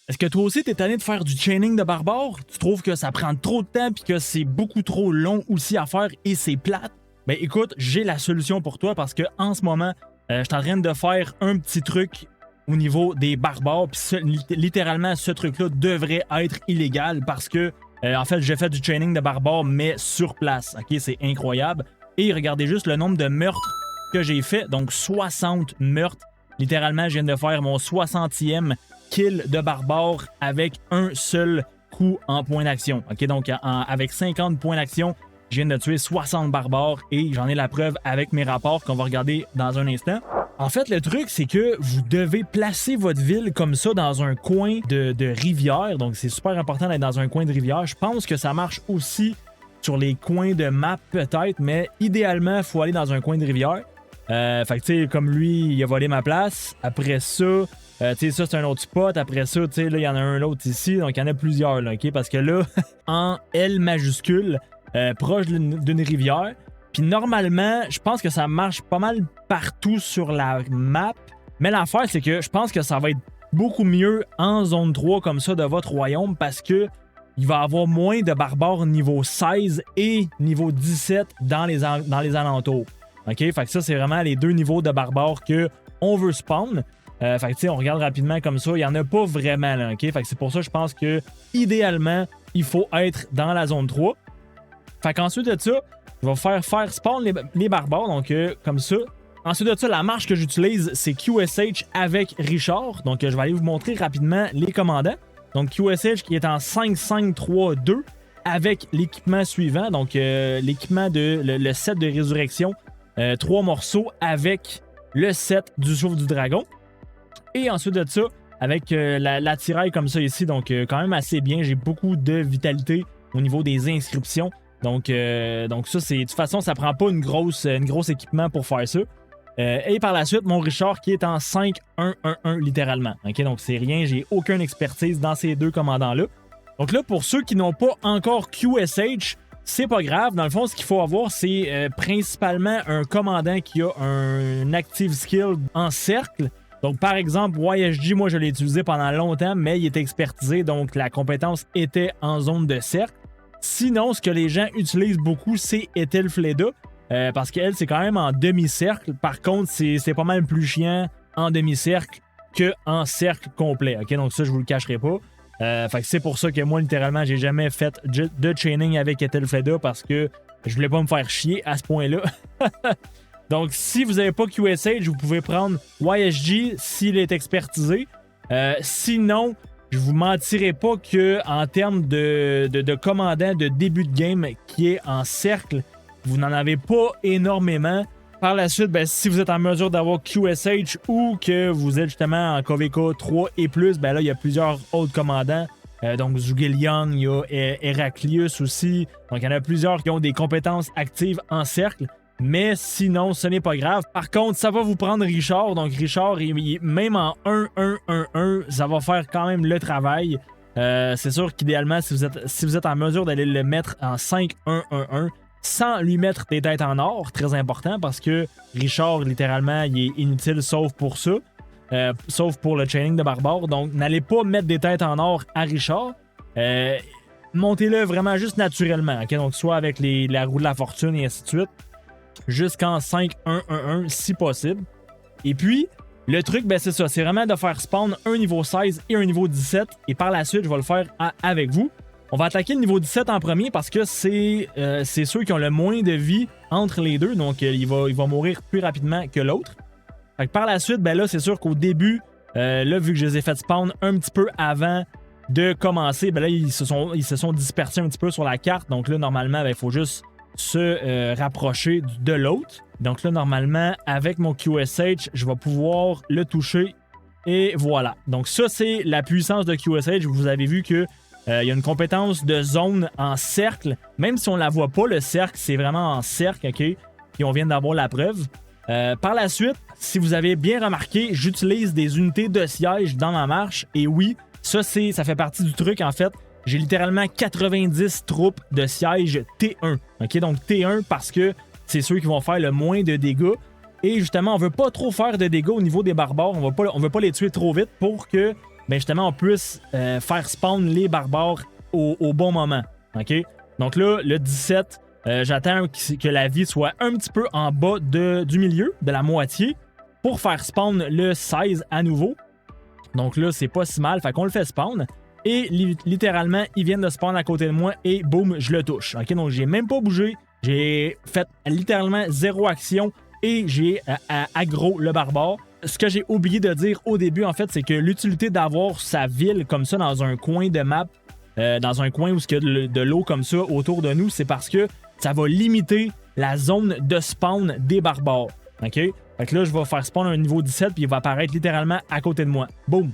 Est-ce que toi aussi t'es tanné de faire du chaining de barbare? Tu trouves que ça prend trop de temps puis que c'est beaucoup trop long aussi à faire et c'est plate? Ben écoute, j'ai la solution pour toi parce que en ce moment, je suis en train de faire un petit truc au niveau des barbares. Puis littéralement, ce truc-là devrait être illégal parce que, en fait, j'ai fait du chaining de barbare, mais sur place. Ok, c'est incroyable. Et regardez juste le nombre de meurtres que j'ai fait. Donc 60 meurtres. Littéralement, je viens de faire mon 60e kill de barbare avec un seul coup en point d'action. Ok, donc avec 50 points d'action, je viens de tuer 60 barbares et j'en ai la preuve avec mes rapports qu'on va regarder dans un instant. En fait, le truc, c'est que vous devez placer votre ville comme ça dans un coin de rivière. Donc, c'est super important d'être dans un coin de rivière. Je pense que ça marche aussi sur les coins de map peut-être, mais idéalement, il faut aller dans un coin de rivière. Fait que, tu sais, comme lui, il a volé ma place. Après ça, tu sais, ça, c'est un autre spot. Après ça, tu sais, là, il y en a un autre ici. Donc, il y en a plusieurs, là, OK? Parce que là, en L majuscule, proche d'une rivière. Puis normalement, je pense que ça marche pas mal partout sur la map. Mais l'affaire, c'est que je pense que ça va être beaucoup mieux en zone 3 comme ça de votre royaume parce que il va y avoir moins de barbares niveau 16 et niveau 17 dans les alentours. OK? Fait que ça, c'est vraiment les deux niveaux de barbares qu'on veut spawn. Fait que, tu sais, on regarde rapidement comme ça. Il n'y en a pas vraiment, là. OK? Fait que c'est pour ça que je pense que, idéalement, il faut être dans la zone 3. Fait qu'ensuite de ça, je vais faire spawn les barbares, donc comme ça. Ensuite de ça, la marche que j'utilise, c'est QSH avec Richard. Donc, je vais aller vous montrer rapidement les commandants. Donc, QSH qui est en 5-5-3-2 avec l'équipement suivant. Donc, l'équipement de le set de résurrection. 3 morceaux avec le set du souffle du dragon. Et ensuite de ça, avec la tiraille comme ça ici. Donc, quand même assez bien. J'ai beaucoup de vitalité au niveau des inscriptions. Donc ça, c'est de toute façon, ça prend pas une grosse équipement pour faire ça. Et par la suite, mon Richard qui est en 5-1-1-1 littéralement. Okay? Donc c'est rien, j'ai aucune expertise dans ces deux commandants-là. Donc là, pour ceux qui n'ont pas encore QSH, c'est pas grave. Dans le fond, ce qu'il faut avoir, c'est principalement un commandant qui a un active skill en cercle. Donc par exemple, YSG, moi je l'ai utilisé pendant longtemps, mais il était expertisé, donc la compétence était en zone de cercle. Sinon, ce que les gens utilisent beaucoup, c'est Ethelfleda, parce qu'elle, c'est quand même en demi-cercle. Par contre, c'est pas mal plus chiant en demi-cercle qu'en cercle complet. Ok, donc ça, je vous le cacherai pas. Fait que c'est pour ça que moi, littéralement, j'ai jamais fait de chaining avec Ethelfleda parce que je voulais pas me faire chier à ce point-là. Donc, si vous n'avez pas QSH, vous pouvez prendre YSG s'il est expertisé. Sinon, je vous mentirai pas qu'en termes de commandant de début de game qui est en cercle, vous n'en avez pas énormément. Par la suite, ben, si vous êtes en mesure d'avoir QSH ou que vous êtes justement en KVK 3 et plus, ben là, il y a plusieurs autres commandants. Donc, Zugelion, il y a Heraclius aussi. Donc, il y en a plusieurs qui ont des compétences actives en cercle. Mais sinon, ce n'est pas grave. Par contre, ça va vous prendre Richard. Donc, Richard, même en 1-1-1-1, ça va faire quand même le travail. C'est sûr qu'idéalement, si vous êtes en mesure d'aller le mettre en 5-1-1-1, sans lui mettre des têtes en or, très important, parce que Richard, littéralement, il est inutile sauf pour ça. Sauf pour le chaining de barbare. Donc, n'allez pas mettre des têtes en or à Richard. Montez-le vraiment juste naturellement. Okay? Donc, soit avec la roue de la fortune et ainsi de suite. Jusqu'en 5-1-1-1 si possible. Et puis, le truc, ben c'est ça. C'est vraiment de faire spawn un niveau 16 et un niveau 17. Et par la suite, je vais le faire avec vous. On va attaquer le niveau 17 en premier parce que c'est ceux qui ont le moins de vie entre les deux. Donc, il va mourir plus rapidement que l'autre. Fait que par la suite, ben là, c'est sûr qu'au début, là, vu que je les ai fait spawn un petit peu avant de commencer, ben là, ils se sont dispersés un petit peu sur la carte. Donc là, normalement, ben, il faut juste se rapprocher de l'autre. Donc là, normalement, avec mon QSH, je vais pouvoir le toucher. Et voilà. Donc ça, c'est la puissance de QSH. Vous avez vu que il y a une compétence de zone en cercle. Même si on la voit pas, le cercle, c'est vraiment en cercle, OK? Et on vient d'avoir la preuve. Par la suite, si vous avez bien remarqué, j'utilise des unités de siège dans ma marche. Et oui, ça fait partie du truc, en fait. J'ai littéralement 90 troupes de siège T1. OK? Donc T1 parce que c'est ceux qui vont faire le moins de dégâts. Et justement, on veut pas trop faire de dégâts au niveau des barbares. On veut pas les tuer trop vite pour que ben justement, on puisse faire spawn les barbares au bon moment. OK? Donc là, le 17, j'attends que la vie soit un petit peu en bas du milieu, de la moitié, pour faire spawn le 16 à nouveau. Donc là, c'est pas si mal, fait qu'on le fait spawn. Et littéralement, ils viennent de spawn à côté de moi et boum, je le touche. OK? Donc j'ai même pas bougé, j'ai fait littéralement 0 action et j'ai aggro le barbare. Ce que j'ai oublié de dire au début, en fait, c'est que l'utilité d'avoir sa ville comme ça dans un coin de map, dans un coin où il y a de l'eau comme ça autour de nous, c'est parce que ça va limiter la zone de spawn des barbares. OK? Fait que là, je vais faire spawn à un niveau 17 puis il va apparaître littéralement à côté de moi. Boum!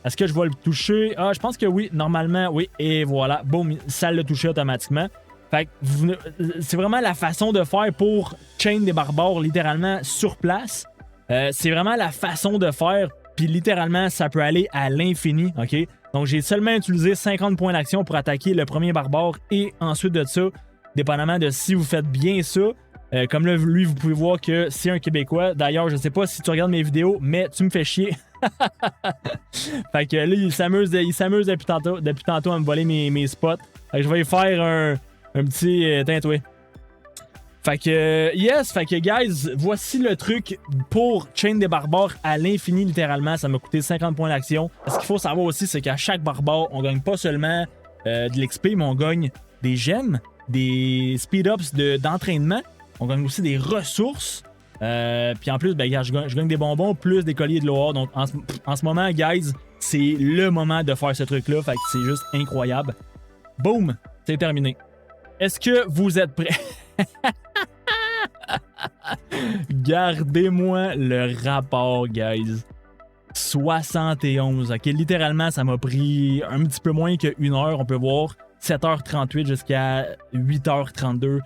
Est-ce que je vais le toucher? Ah, je pense que oui. Normalement, oui. Et voilà. Boum! Ça l'a touché automatiquement. Fait que c'est vraiment la façon de faire pour chain des barbares littéralement sur place. C'est vraiment la façon de faire. Puis littéralement, ça peut aller à l'infini. OK? Donc, j'ai seulement utilisé 50 points d'action pour attaquer le premier barbare. Et ensuite de ça, dépendamment de si vous faites bien ça, comme là, lui, vous pouvez voir que c'est un Québécois. D'ailleurs, je sais pas si tu regardes mes vidéos, mais tu me fais chier. Fait que là, il s'amuse depuis tantôt à me voler mes spots. Fait que je vais lui faire un petit tintoué. Fait que, yes, fait que, guys, voici le truc pour chain des barbares à l'infini, littéralement. Ça m'a coûté 50 points d'action. Ce qu'il faut savoir aussi, c'est qu'à chaque barbare, on gagne pas seulement de l'XP, mais on gagne des gemmes, des speed-ups d'entraînement. On gagne aussi des ressources. Puis en plus, ben, je gagne des bonbons plus des colliers de l'or. Donc en ce moment, guys, c'est le moment de faire ce truc-là. Fait que c'est juste incroyable. Boum, c'est terminé. Est-ce que vous êtes prêts? Gardez-moi le rapport, guys. 71. OK, littéralement, ça m'a pris un petit peu moins que 1 heure. On peut voir 7h38 jusqu'à 8h32.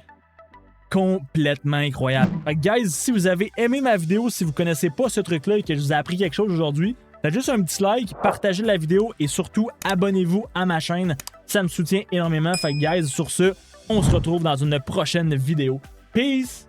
Complètement incroyable. Fait que guys, si vous avez aimé ma vidéo, si vous connaissez pas ce truc-là et que je vous ai appris quelque chose aujourd'hui, faites juste un petit like, partagez la vidéo et surtout abonnez-vous à ma chaîne. Ça me soutient énormément. Fait que guys, sur ce, on se retrouve dans une prochaine vidéo. Peace!